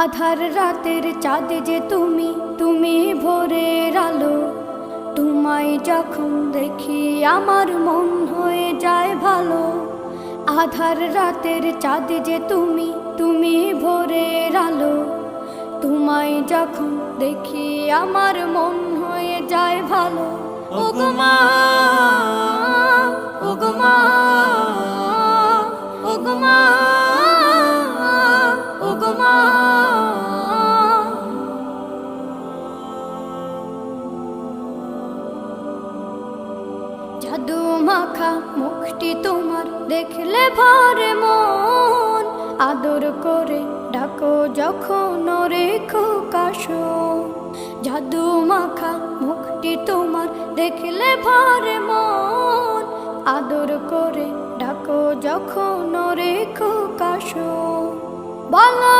আধার রাতের চাঁদ যে তুমি, তুমি ভোরের আলো। তোমায় যখন দেখি আমার মন হয়ে যায় ভালো। আধার রাতের চাঁদ যে তুমি, তুমি ভোরের আলো। তোমায় যখন দেখি আমার মন হয়ে যায় ভালো। ওগো মা, ওগো মা, ওগো মা, ওগো মা। জাদু মাখা মুখটি তোমার দেখলে ভরে মন। আদর করে ডাকো যখন রেখো কাশন। জাদু মাখা মুখটি তোমার দেখলে ভরে মন। আদর করে ডাকো যখন রেখো কাশন। বলো